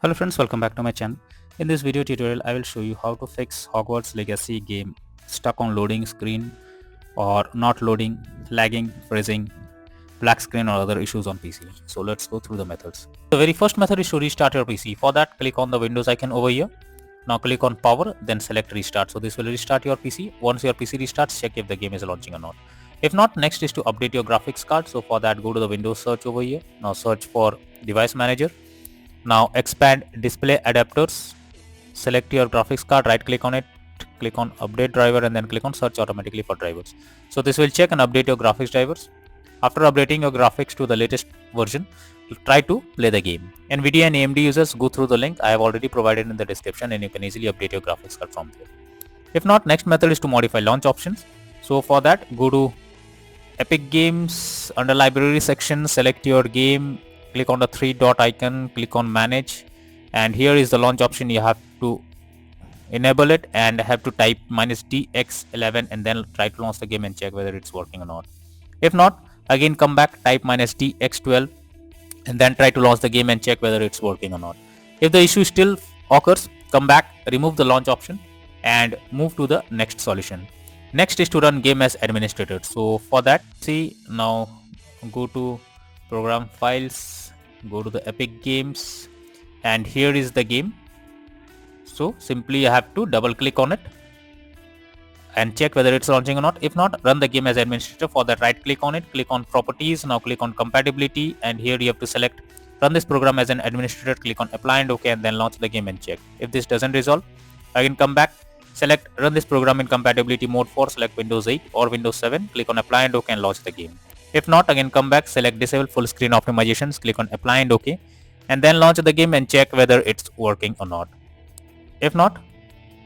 Hello friends, welcome back to my channel. In this video tutorial, I will show you how to fix Hogwarts Legacy game stuck on loading screen or not loading, lagging, freezing, black screen or other issues on PC. So let's go through the methods. The very first method is to restart your PC. For that, click on the Windows icon over here. Now click on power, then select restart. So this will restart your PC. Once your PC restarts, check if the game is launching or not. If not, next is to update your graphics card. So for that, go to the Windows search over here. Now search for device manager. Now expand display adapters, select your graphics card, right click on it, click on update driver and then click on search automatically for drivers. So this will check and update your graphics drivers. After updating your graphics to the latest version, try to play the game. NVIDIA and AMD users, go through the link I have already provided in the description and you can easily update your graphics card from there. If not, next method is to modify launch options. So for that, go to Epic Games, under library section, select your game, click on the three dot icon, click on manage, and here is the launch option. You have to enable it and have to type -dx11 and then try to launch the game and check whether it's working or not. If not, again come back, type -dx12 and then try to launch the game and check whether it's working or not. If the issue still occurs, come back, remove the launch option and move to the next solution. Next is to run game as administrator. So for that, see, now go to program files, go to the Epic Games, and here is the game. So simply you have to double click on it and check whether it's launching or not. If not, run the game as administrator. For that, right click on it, click on properties, now click on compatibility, and here you have to select run this program as an administrator, click on apply and OK, and then launch the game and check. If this doesn't resolve, again come back, select run this program in compatibility mode for select Windows 8 or Windows 7, click on apply and OK and launch the game. If not, again come back, select disable full screen optimizations, click on apply and OK, and then launch the game and check whether it's working or not. If not,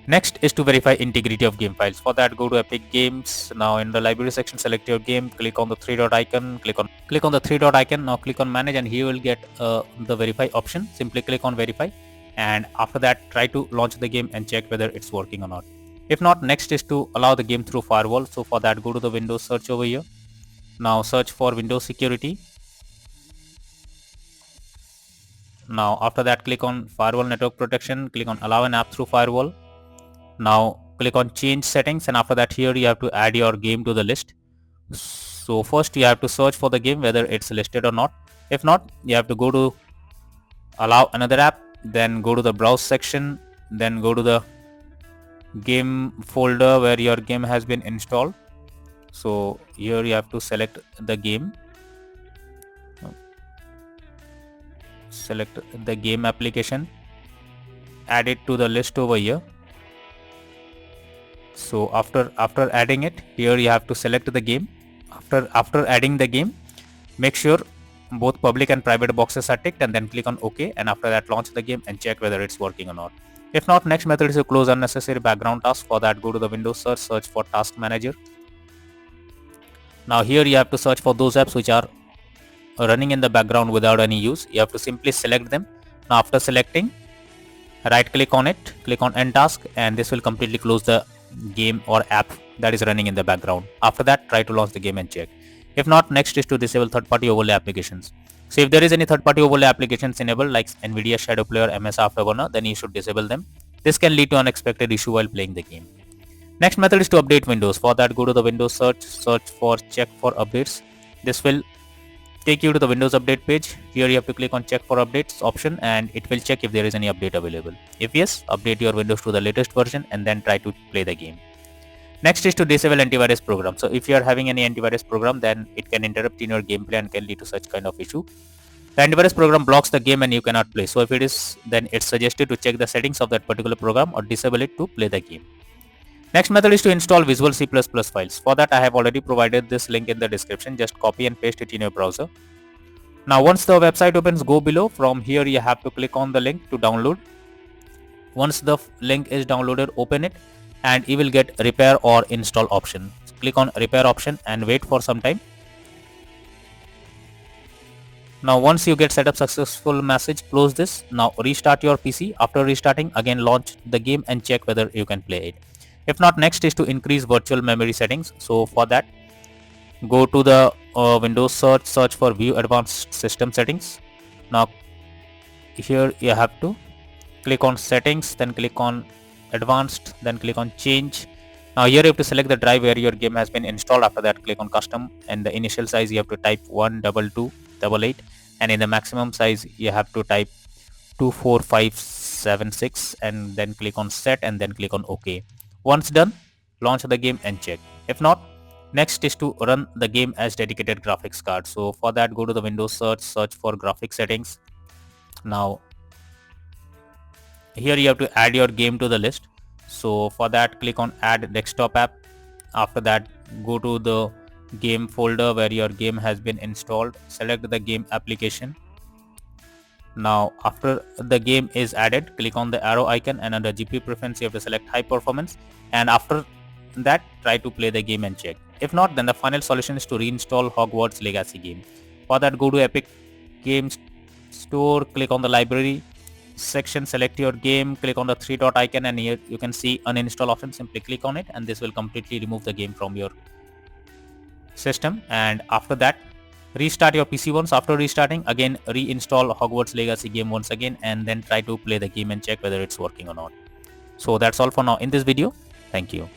next is to verify integrity of game files. For that, go to Epic Games. Now in the library section, select your game, click on the three dot icon, click on the three dot icon, now click on manage, and here you will get the verify option. Simply click on verify, and after that try to launch the game and check whether it's working or not. If not, next is to allow the game through firewall. So for that, go to the Windows search over here. Now search for Windows security. Now after that, click on firewall network protection, click on allow an app through firewall. Now click on change settings, and after that, here you have to add your game to the list. So first you have to search for the game whether it's listed or not. If not, you have to go to allow another app, then go to the browse section, then go to the game folder where your game has been installed. So here you have to select the game, select the game application, add it to the list over here. So after adding it, here you have to select the game. After adding the game, make sure both public and private boxes are ticked, and then click on OK, and after that launch the game and check whether it's working or not. If not, next method is to close unnecessary background tasks. For that, go to the Windows search for task manager. Now here you have to search for those apps which are running in the background without any use. You have to simply select them. Now after selecting, right click on it, click on end task, and this will completely close the game or app that is running in the background. After that, try to launch the game and check. If not, next is to disable third-party overlay applications. So if there is any third-party overlay applications enabled like NVIDIA Shadow Player, MS Afterburner, then you should disable them. This can lead to unexpected issue while playing the game. Next method is to update Windows. For that, go to the Windows search for check for updates. This will take you to the Windows update page. Here you have to click on check for updates option, and it will check if there is any update available. If yes, update your Windows to the latest version and then try to play the game. Next is to disable antivirus program. So if you are having any antivirus program, then it can interrupt in your gameplay and can lead to such kind of issue. The antivirus program blocks the game and you cannot play. So if it is, then it's suggested to check the settings of that particular program or disable it to play the game. Next method is to install Visual C++ files. For that, I have already provided this link in the description. Just copy and paste it in your browser. Now once the website opens, go below. From here you have to click on the link to download. Once the link is downloaded, open it, and you will get repair or install option. Click on repair option and wait for some time. Now once you get set up successful message, close this. Now restart your PC. After restarting, again launch the game and check whether you can play it. If not, next is to increase virtual memory settings. So for that, go to the Windows search for view advanced system settings. Now here you have to click on settings, then click on advanced, then click on change. Now here you have to select the drive where your game has been installed. After that, click on custom, and the initial size you have to type 12288, and in the maximum size you have to type 24576, and then click on set, and then click on OK. Once done, launch the game and check. If not, next is to run the game as dedicated graphics card. So for that, go to the Windows search for graphics settings. Now here you have to add your game to the list. So for that, click on add desktop app. After that, go to the game folder where your game has been installed. Select the game application. Now after the game is added, click on the arrow icon, and under GPU preference you have to select high performance, and after that try to play the game and check. If not, then the final solution is to reinstall Hogwarts Legacy game. For that, go to Epic Games Store, click on the library section, select your game, click on the three dot icon, and here you can see uninstall option. Simply click on it, and this will completely remove the game from your system. And after that, restart your PC once. After restarting, again reinstall Hogwarts Legacy game once again, and then try to play the game and check whether it's working or not. So that's all for now in this video. Thank you.